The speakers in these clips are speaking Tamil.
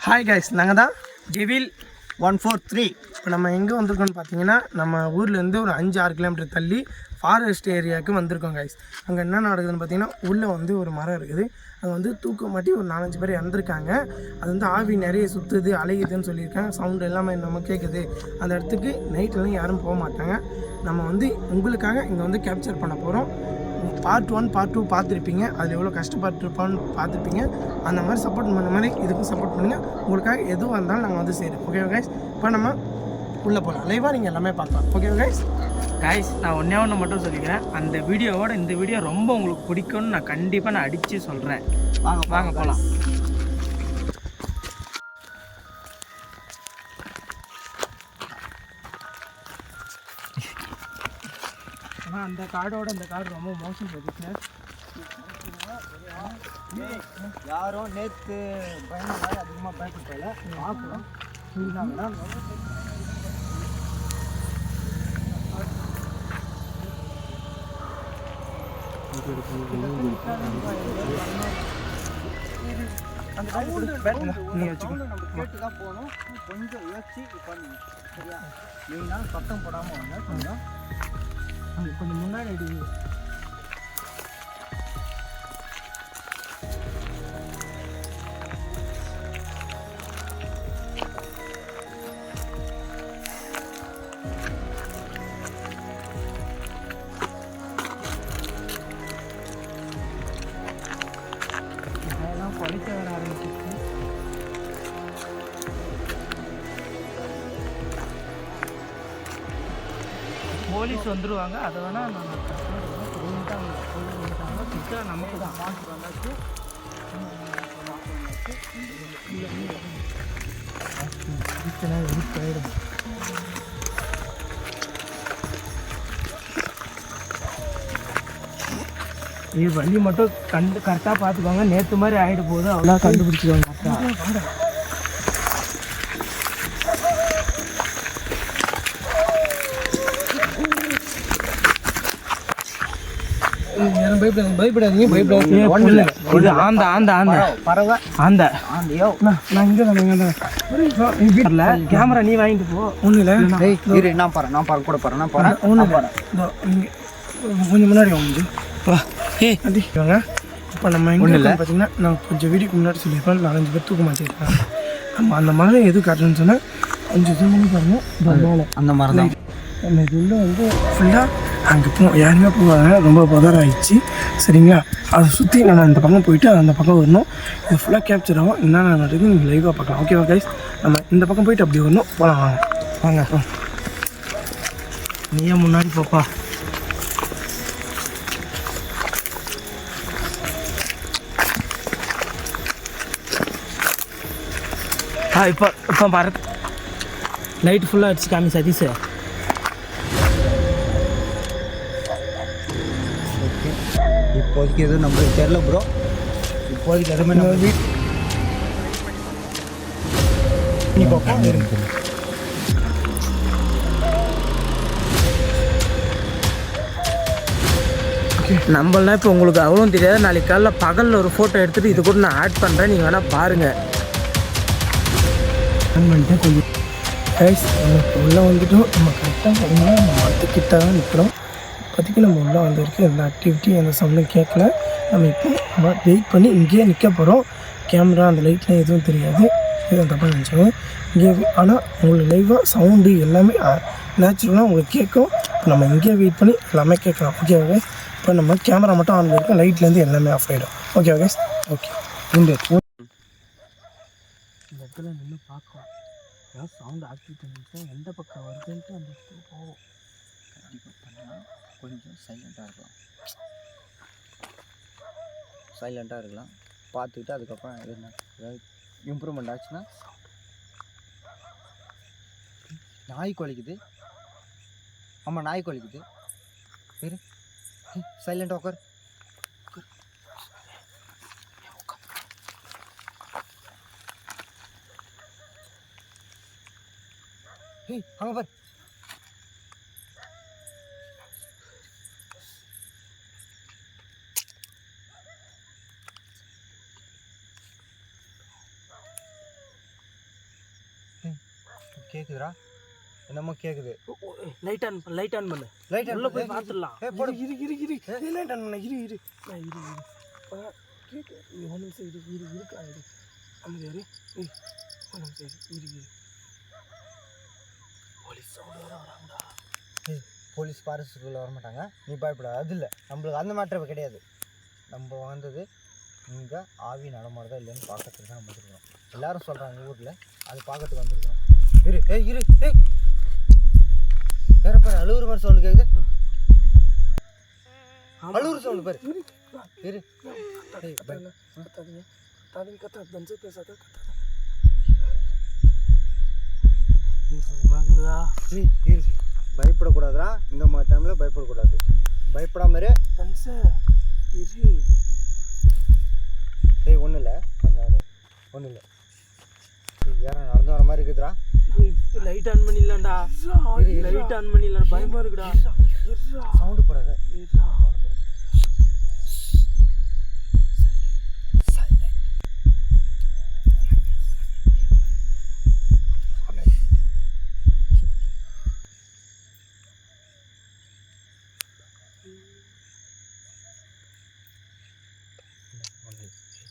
ஹாய் கைஸ், நாங்கள் தான் ஜெவில் 143. இப்போ நம்ம எங்கே வந்திருக்கோம்னு பார்த்தீங்கன்னா, நம்ம ஊர்லேருந்து ஒரு 5-6 கிலோமீட்டர் தள்ளி ஃபாரஸ்ட் ஏரியாவுக்கு வந்திருக்கோம் கைஸ். அங்கே என்ன நடக்குதுன்னு பார்த்தீங்கன்னா, உள்ளே வந்து ஒரு மரம் இருக்குது. அங்கே வந்து தூக்க மாட்டி ஒரு 4-5 பேர் இறந்துருக்காங்க. அது வந்து ஆவி நிறைய சுற்றுது, அலையுதுன்னு சொல்லியிருக்காங்க. சவுண்டு எல்லாமே நம்ம கேட்குது. அந்த இடத்துக்கு நைட்லாம் யாரும் போக மாட்டாங்க. நம்ம வந்து உங்களுக்காக இங்கே வந்து கேப்சர் பண்ண போகிறோம். பார்ட் 1 பார்ட் 2 பார்த்துருப்பீங்க. அதில் எவ்வளோ கஷ்டப்பட்டுருப்பான்னு பார்த்துருப்பீங்க. அந்த மாதிரி சப்போர்ட் பண்ண மாதிரி இதுக்கும் சப்போர்ட் பண்ணுங்கள். உங்களுக்காக எதுவாக இருந்தாலும் நாங்கள் வந்து செய்கிறோம். ஓகே கைஸ், இப்போ நம்ம உள்ளே போகலாம். லைவாக நீங்கள் எல்லாமே பார்க்கலாம். ஓகே கைஸ், நான் ஒன்று மட்டும் சொல்லிக்கிறேன். அந்த வீடியோவோட இந்த வீடியோ ரொம்ப உங்களுக்கு பிடிக்கும்னு நான் கண்டிப்பாக அடித்து சொல்கிறேன். வாங்க போகலாம். ஆனால் அந்த காடோட இந்த காடு ரொம்ப மோசம் போயிடுச்சு. யாரும் நேற்று பயணம் மாதிரி அதிகமாக பயப்படல பார்க்குறோம். நம்ம கேட்டு தான் போகணும். கொஞ்சம் யோசிச்சு பண்ணுங்க, சரியா? மெயினாக சத்தம் போடாமல் வாங்க. கொஞ்சம் முன்னாடி அதெல்லாம் குறைக்க வர ஆரம்பிச்சிருச்சு. போலீஸ் வந்துடுவாங்க. அதை வேணால் நம்ம நமக்கு தான் மாற்று வந்தாச்சு. போயிடும். இது வண்டி மட்டும் கரெக்டாக பார்த்துக்கோங்க. நேற்று மாதிரி ஆகிட்டு போகுது, அவ்வளோ கண்டுபிடிச்சிக்கோங்க கரெக்டாக. கேமரா நீ வாங்கிட்டு போ. ஒண்ணு இல்ல, நான் பாரு கூட பாரு. நான் பாரு கொஞ்சம் முன்னாடி வாங்க. இப்போ நம்ம எங்கே பார்த்தீங்கன்னா, நான் கொஞ்சம் வீடியோக்கு முன்னாடி சொல்லியிருப்பேன், 4-5 பேர் தூக்க மாட்டேங்கிறாங்க. நம்ம அந்த மரம் எது காட்டுறேன்னு சொன்னால் கொஞ்சம் ஜூம் பண்ணி பாருங்க. அந்த மரம் தான் நம்ம இது உள்ள வந்து ஃபுல்லாக அங்கே யாருமே போவாங்க. ரொம்ப பதற ஆயிடுச்சு, சரிங்களா? அதை சுற்றி நான் இந்த பக்கம் போயிட்டு அந்த பக்கம் வரணும். இது ஃபுல்லாக கேப்சர் ஆகும். என்னென்ன நடக்குது நீங்கள் லைவாக பார்க்கலாம். ஓகேவா கைஸ்? நம்ம இந்த பக்கம் போயிட்டு அப்படி வரணும். போகலாம், வாங்க. நீயே முன்னாடி போப்பா. இப்போ பாரு, லைட் ஃபுல்லாக அடிச்சு காமி சதீஷ். இப்போதைக்கு எதுவும் நம்மளுக்கு தெரியல ப்ரோ. இப்போதைக்கு எதுவுமே நம்ம நம்மளாம் இப்போ உங்களுக்கு அவ்வளோ தெரியாது. நாளைக்கு காலைல பகலில் ஒரு ஃபோட்டோ எடுத்துகிட்டு இது கூட நான் ஆட் பண்ணுறேன். நீங்கள் வேணால் பாருங்கள். கொஞ்சம் கைஸ், உள்ளே வந்துட்டோம். நம்ம கரெக்டாக பார்த்தீங்கன்னா நம்ம மரத்துக்கிட்ட தான் நிற்கிறோம். இப்போதைக்கு நம்ம உள்ளே வந்திருக்கு. எந்த ஆக்டிவிட்டி எந்த சவுண்டும் கேட்கல. நம்ம இப்போ வெயிட் பண்ணி இங்கேயே நிற்க போகிறோம். கேமரா அந்த லைட்லாம் எதுவும் தெரியாது, எதுவும் தப்பாக நினச்சோங்க இங்கே. ஆனால் உங்களுக்கு லைவாக சவுண்டு எல்லாமே நேச்சுரலாக உங்களுக்கு கேட்கும். நம்ம இங்கேயே வெயிட் பண்ணி எல்லாமே கேட்கலாம். ஓகேவா? இப்போ நம்ம கேமரா மட்டும் ஆன் இருக்கும், லைட்லேருந்து எல்லாமே ஆஃப் ஆகிடும். ஓகேவா? ஓகே. இந்த இடத்துல நின்று பார்க்கலாம். ஏதாவது சவுண்டு ஆக்டிவிட்டி இருந்துச்சுன்னா எந்த பக்கம் வருதுன்ட்டு அந்த இடத்துக்கு போவோம். கண்டிப்பாக பண்ணலாம். கொஞ்சம் சைலண்ட்டாக இருக்கலாம். பார்த்துக்கிட்டு அதுக்கப்புறம் ஏதாவது இம்ப்ரூவ்மெண்ட் ஆச்சுன்னா. நாய் குலைக்குது. ஆமாம், நாய் குலைக்குது. சரி, சைலண்ட்டாக உட்கார். அங்கே பார். கேக்குதுடா, என்னமோ கேக்குது. லைட் ஆன் பண்ணு. லைட் உள்ள போய் பார்த்துடலாம். இரு இல்லைடா நான் இரு கேட்கு ஒரு நிமிஷம் இருக்கா அமைதி இரு ஒரு நிமிஷம் இரு போலீஸ் சவுண்ட் வேறு வராங்கடா. போலீஸ் ஃபாரஸ்ட்டுக்குள்ளே வரமாட்டாங்க, நீ பயப்படாது. அது இல்லை, நம்மளுக்கு அந்த மாற்றம் கிடையாது. நம்ம வந்தது இங்கே ஆவி நடமாடுதா இல்லைன்னு பார்க்கறதுக்கு தான் நம்ம வந்துருக்கோம். எல்லாரும் சொல்கிறாங்க ஊரில், அது பார்க்கறதுக்கு வந்துருக்கோம். இரு வேற பாரு, அழுவுற மாதிரி சவுண்டு கேட்குது. அழுவுற சவுண்டு பாரு. இரு பயப்படக்கூடாதுடா, இந்த மாதிரி டைமில் பயப்படக்கூடாது. பயப்படாம இரு. ஒன்றும் இல்லை, கொஞ்சம் ஒன்றும் இல்லை. வேற நடந்து வர மாதிரி இருக்குதுடா. லைட் ஆன் பண்ணிடலாம்டா. லைட் ஆன் பண்ணிடலாம், பயமா இருக்குடா. சவுண்டு போடாத.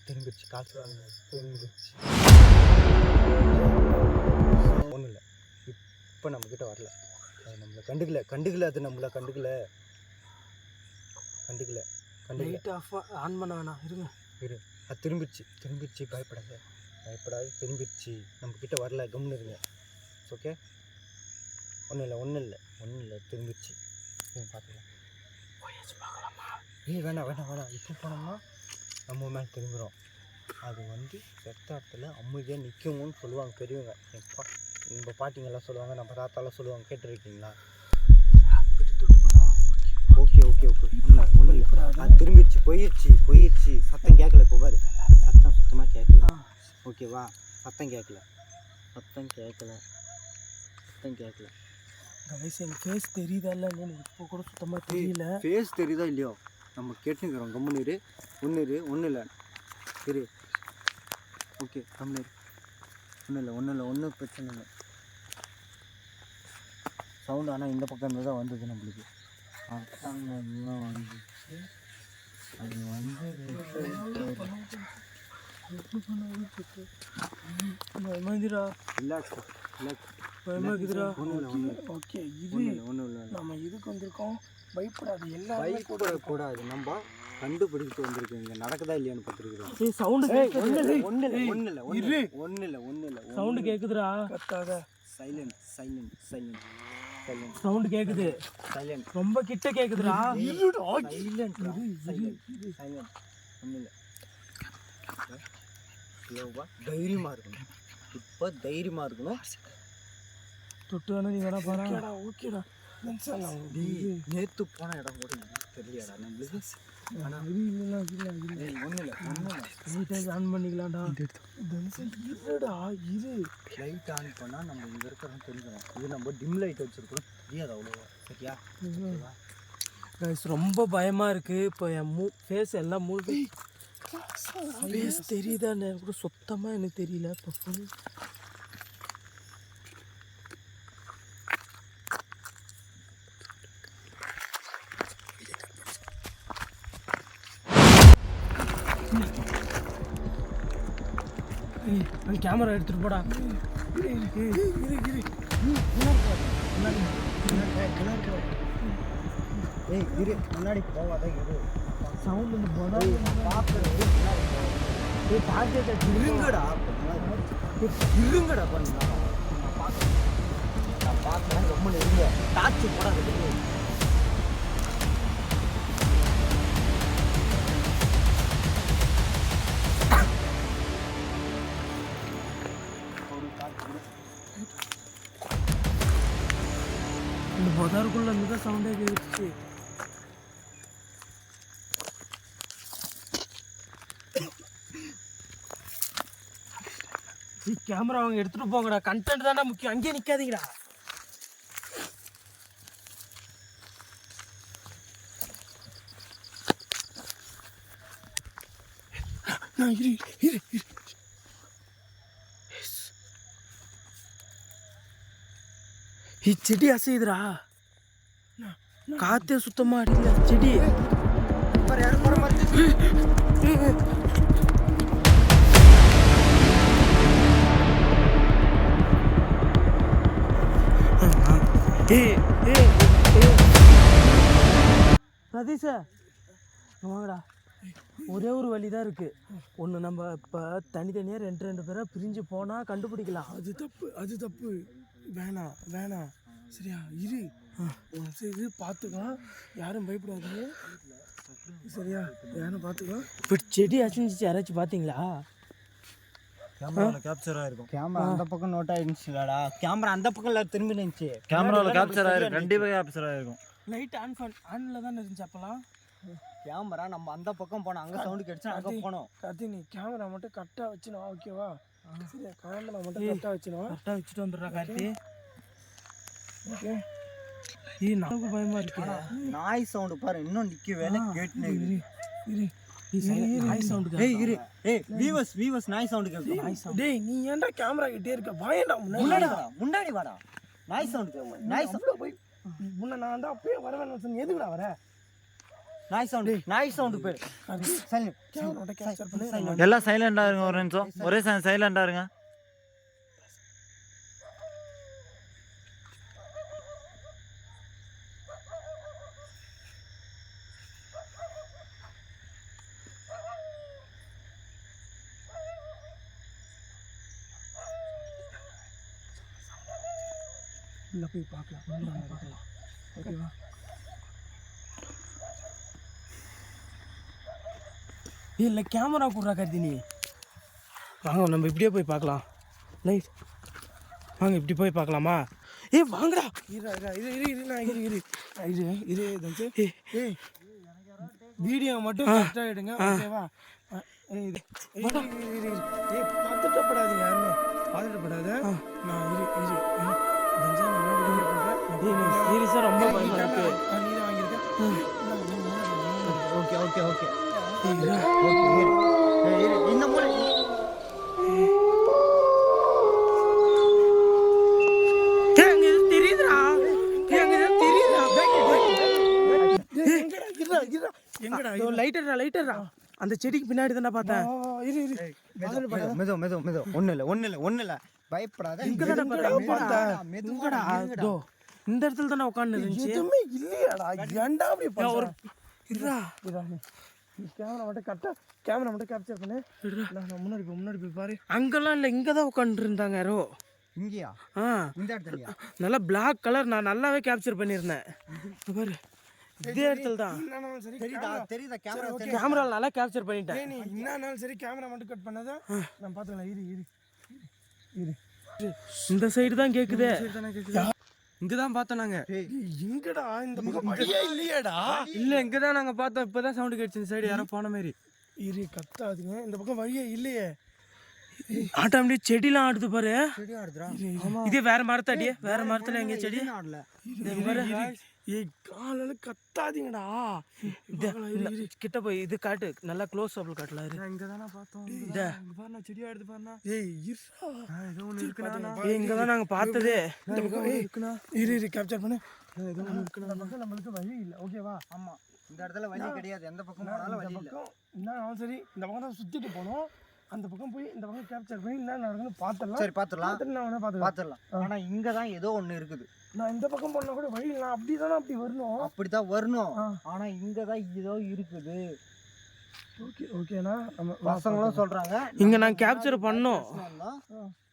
திரும்பிடுச்சு, காசு திரும்பிடுச்சு. ஒன்றும் இல்லை, இப்போ நம்மக்கிட்ட வரல. அது நம்மளை கண்டுக்கல அது நம்மளை கண்டுக்கல. லைட் ஆஃப் ஆன் பண்ண வேணாம், இருங்க. அது திரும்பிடுச்சு. பயப்படாது, திரும்பிடுச்சு. நம்மக்கிட்ட வரல, கம்னு இருங்க. ஓகே, ஒன்றும் இல்லை, திரும்பிடுச்சு. பார்த்துக்கலாம். வேணாம். இப்போ போனோம்னா நம்ம மேலே திரும்புகிறோம். அது வந்து செத்த இடத்துல அமைதியாக நிற்கும்னு சொல்லுவாங்க பெரியவங்க. நம்ம பாட்டிங்கெல்லாம் சொல்லுவாங்க, நம்ம தாத்தாலாம் சொல்லுவாங்க, கேட்டுருக்கீங்களா? ஓகே ஒன்றும் இல்லை. அது திரும்பிடுச்சு, போயிடுச்சு. சத்தம் கேட்கல. இப்போ பாரு, சத்தம் சுத்தமாக கேட்கல. ஓகேவா? சத்தம் கேட்கல. என் ஃபேஸ் தெரியுதா இல்லைன்னு இப்போ கூட சுத்தமாக தெரியல. ஃபேஸ் தெரியுதா இல்லையோ, நம்ம கேட்டுக்கிறோம். கம்முன்னு ஒன்றும் இல்லை. சரி, ஓகே, கம்முன்னு ஒன்றும் பிரச்சனை இல்லை. சவுண்டு ஆனால் இந்த பக்கம் தான் வந்தது நம்மளுக்கு. அது வந்து ரிலாக்ஸ். ஓகே, நம்ம இதுக்கு வந்திருக்கோம். பயப்படக்கூடாது. நம்ம கண்டுபிடிச்சிட்டு வந்திருக்கோம். இங்கே நடக்குதா இல்லையான்னு பார்த்துருக்குறோம். சவுண்டு கேக்குதுடா. சைலண்ட். சவுண்டு கேக்குது. ரொம்ப கிட்ட கேக்குதுடா. தைரியமாக இருக்கணும். இப்போ தைரியமாக இருக்கணும். தொட்டு வேணா நீ வேணா பாரு. ஓகேடா, நேற்று போன இடம் கூட தெரியலடா நம்மளுக்கு. ஆன் பண்ணிக்கலாம்டா. லைட் ஆன் பண்ணால் நம்ம இங்கே இருக்கிறோம் தெரிஞ்சிடும். இது நம்ம டிம் லைட் வச்சுருக்கோம், தெரியாது அவ்வளோவா. சரியா? ரொம்ப பயமா இருக்கு. இப்போ என் ஃபேஸ் எல்லாம் ஃபேஸ் தெரியுதான்னு கூட சுத்தமாக எனக்கு தெரியல. இப்போ கேமரா எடுத்துட்டு போடா. முன்னாடி போவாத. சவுண்ட் இருங்கடா பண்ணா நான் பார்க்குறேன். ரொம்ப இருங்க, டாச்சு போடாது. இந்த பதாருக்குள்ள மிக சவுண்டே கேட்டுச்சு. கேமரா அவங்க எடுத்துட்டு போங்கடா. கண்டென்ட் தானே முக்கியம், அங்கேயே நிக்காதீங்கடா. செடி அசையுதுடா, காத்தே சுத்தமா அடிக்கல செடி. யாரும் போற மாதிரி சதீஷ வாங்கடா, ஒரே ஒரு வழி தான் இருக்கு. ஒன்று நம்ம இப்போ தனித்தனியாக ரெண்டு பேராக பிரிஞ்சு போனால் கண்டுபிடிக்கலாம். அது தப்பு வேணாம் சரியா? இரு இது பார்த்துக்கலாம், யாரும் பயப்படாதீங்க சரியா? யாரும் பார்த்துக்கலாம். இப்போ செடி அசைஞ்சிச்சு, யாராச்சும் பார்த்தீங்களா? கேமராவில் கேப்சர் ஆயிருக்கும். கேமரா அந்த பக்கம் நோட் ஆயிருந்துச்சுலடா, கேமரா அந்த பக்கம் திரும்பி நின்றுச்சு. கேமராவில் கேப்சர் ஆயிருக்கும், கண்டிப்பாக கேப்சர் ஆயிருக்கும். லைட் ஆனில் தான் இருந்துச்சு அப்போலாம். கேமரா நம்ம அந்த பக்கம் போனோம், அங்கே சவுண்டு கிடைச்சா அங்கே போனோம். கார்த்தி நீ கேமரா மட்டும் கரெக்டாக வச்சுனா ஓகேவா? சரியா? கேமரா மட்டும் கரெக்டாக வச்சுனா கரெக்டாக வச்சுட்டு வந்துடுறா கார்த்தி. ஓகே. நமக்கு பயமா இருக்கு. நாய் சவுண்டு பாரு, இன்னும் நிற்கவே கேட்டுனே இரு நாய் சவுண்டு. வீவர்ஸ் நாய் சவுண்டு கேட்கும். டேய் நீ ஏன்டா கேமரா கிட்டே இருக்க? வாயேண்டா முன்னாடி வாடா. நாய் சவுண்டு கேட்கும். நாய் சவுண்டு போய் முன்ன நான் தான் அப்பயே வரவேன்னு சொன்னேன். எதுக்குடா வர? நாய் சவுண்டு பேர். கேமரா கேப்சர் பண்ணு. எல்லாம் சைலண்டாக இருங்க, ஒரு நிமிஷம் ஒரே சைலண்டாக இருங்க. உள்ள போய் பார்க்கலாம். ஓகேவா? இல்லை கேமரா கூடுறா கார்த்தி. நீ வாங்க, நம்ம இப்படியே போய் பார்க்கலாம். லைட் வாங்க, இப்படி போய் பார்க்கலாமா? வாங்கடா. வீடியோ மட்டும் கரெக்டாக எடுங்க ஓகேவா? பதட்டப்படாதீங்க, யாருமே பதட்டப்படாத. நான் சீரியஸாக ரொம்ப பயமா இருக்கு. நீ தான் வாங்கியிருக்கேன். ஓகே இந்த மூலை தெரியுதுடா. லைட்டர்டா அந்த செடிக்கு பின்னாடி தானே பார்த்தேன். மெது ஒண்ணு இல்ல பயப்படாத. இந்த இடத்துல தானே உட்காந்து இருந்துச்சு. எதுவுமே இல்லையாடா? ஏன்டா அப்படி ஒரு கேமரா மட்டும் கரெக்டாக கேமரா மட்டும் கேப்சர் பண்ணு. நான் முன்னாடி போய் பாரு. அங்கெல்லாம் இல்லை, இங்கே தான் உட்காந்துட்டு இருந்தாங்க யாரோ. இங்கேயா? இந்த இடத்துலயா? நல்லா பிளாக் கலர். நான் நல்லாவே கேப்சர் பண்ணியிருந்தேன் பாரு. இதே இடத்துல தான். தெரியுதா? கேமரா நல்லா கேப்சர் பண்ணிட்டேன். நீ என்னன்னாலும் சரி கேமரா மட்டும் கட் பண்ணாதான் நான் பார்த்துக்கலாம். இரு இந்த சைடு தான் கேட்குது. இங்கே தான் பார்த்தோம் நாங்கள். எங்கடா இந்த பக்கம் வழியே இல்லையாடா? இல்லை, இங்கே தான் நாங்கள் பார்த்தோம். இப்போ தான் சவுண்டு கேட்டுச்சு. இந்த சைடு யாரோ போன மாதிரி. இரு கத்தாதுங்க, இந்த பக்கம் வழியே இல்லையே. ஆட்டாமடியே செடிலாம் ஆடுது பாரு. செடி ஆடுதுடா. இதே வேற மரத்தாடியே, வேற மரத்துல எங்க செடி ஆடல. காலையில கத்தாதீங்கடா. கிட்ட போய் இது காட்டு, நல்லா க்ளோஸ் அப்ல காட்டலாம். இங்கதானே பார்த்தோம். செடி ஆடுது பாருண்ணா. இங்கதான் நாங்க பார்த்ததே. இரு கேப்சர் பண்ணு. நம்மளுக்கு வழி இல்லை ஓகேவா? ஆமா, இந்த இடத்துல வழி கிடையாது. எந்த பக்கம் போனாலும் வழி இல்லை. என்ன சரி, இந்த பக்கம் தான் சுத்திட்டு போனோம். அந்த பக்கம் போய் இந்த பக்கம் கேப்சர் பண்ணி என்ன நடக்குன்னு பார்த்துடலாம். சரி பார்த்துடலாம். ஆனா இங்க தான் ஏதோ ஒண்ணு இருக்குது. நான் இந்த பக்கம் போனா கூட வழி இல்லை. அப்படி வரணும். அப்படிதான் வரணும். ஆனா இங்க தான் ஏதோ இருக்குது. ஓகேண்ணா, நம்ம பசங்களும் சொல்றாங்க இங்க நான் கேப்சர் பண்ணோம்.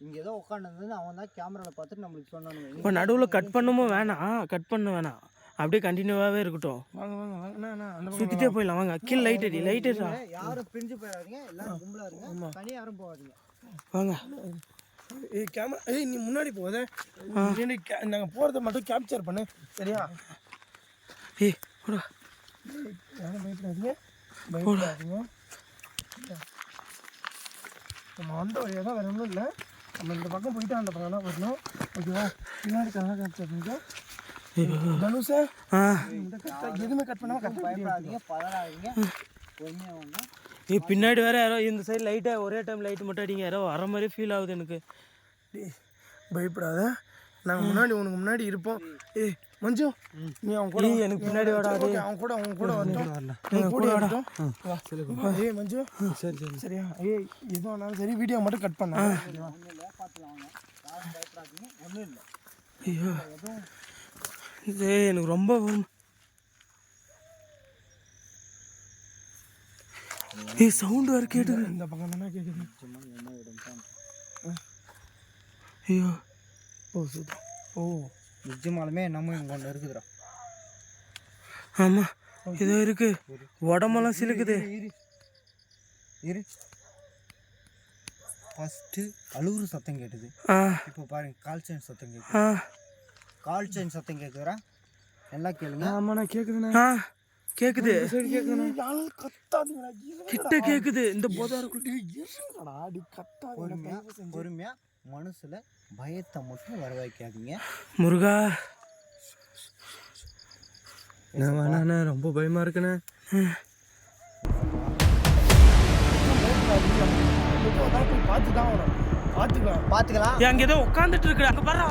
இங்க ஏதோ உட்காந்து அவன் தான் கேமரால பார்த்துட்டு நம்மளுக்கு சொன்னானுங்க. இப்போ நடுவில் கட் பண்ணவும் வேணாம், கட் பண்ண வேணாம், அப்படியே கண்டினியூவாகவே இருக்கட்டும். வாங்க சுற்றிட்டே போயிடலாம். வாங்க, கீழே லைட் அடி. யாரும் பிரிஞ்சு போயிடாதீங்க, எல்லாரும் கும்பலா இருங்க. தனியாக யாரும் போகாதீங்க. வாங்க. கேமரா நீ முன்னாடி போதே, நாங்கள் போகிறத மட்டும் கேப்சர் பண்ணு சரியா? யாரும் பயப்படாதீங்க. நம்ம வந்த வழியாக தான், வேற ஒன்றும் இல்லை. நம்ம இந்த பக்கம் போயிட்டு அந்த பக்கம் தான் வரணும் ஓகேவா? பின்னாடி கரெக்டாக கேப்சர் பண்ணிக்கோ. தனுஷா எதுவுமே கட் பண்ணாமல் கட் பயப்படாதீங்க, பதறாதீங்க, பொறுமையாக வாங்க. பின்னாடி வேற யாரோ இந்த சைடு லைட்டாக ஒரே டைம் லைட் மட்டும் அடிங்க. யாரோ வர மாதிரி ஃபீல் ஆகுது எனக்கு. பயப்படாத. நாங்கள் முன்னாடி உனக்கு முன்னாடி இருப்போம். ஏய் மஞ்சு, நீ அவன் கூட ஏய், எனக்கு பின்னாடி வாடா, சரி, okay, அவன் கூட வரட்டும். நீ கூட வரட்டும். வா. ஏய் மஞ்சு, சரியா? ஏய் எது வேணாலும் சரி, வீடியோ மட்டும் கட் பண்ண. ஐயோ ஏய் எனக்கு ரொம்ப ஏய் சவுண்ட் வேறு கேட்டுது. இந்த பக்கம் தானே கேட்குது. ஐயோ ஓ சுத்தா. ஓ நிஜமாலுமே நம்ம இங்கே ஒன்று இருக்குதுடா. ஆமாம் இதோ இருக்கு, உடம்பெல்லாம் சிலுக்குது. இரு, ஃபஸ்ட்டு அழுகுற சத்தம் கேட்டுது. ஆ இப்போ பாருங்க, கால் செயின் சத்தம் கேட்குது. ஆ கால் செயின் சத்தம் கேட்குறா. நல்லா கேளுங்க. ஆமா நான் கேட்குதுண்ணே. ஆ கேக்குது, யாரும் கத்தாதீங்கடா. கிட்ட கேக்குது. இந்த போதாருக்குள்ள இருங்கடா, அடி கத்தாதீங்க. பொறுமையாக பொறுமையாக மனசில் பயத்தை மட்டும் வர வைக்காதீங்க. முருகா நான் வேணாண்ணே, ரொம்ப பயமா இருக்குண்ணே. பார்த்து தான் வரும். பார்த்துக்கலாம். பார்த்துக்கலாம். அங்க ஏதோ உட்காந்துட்டு இருக்கு, அங்க பாரு.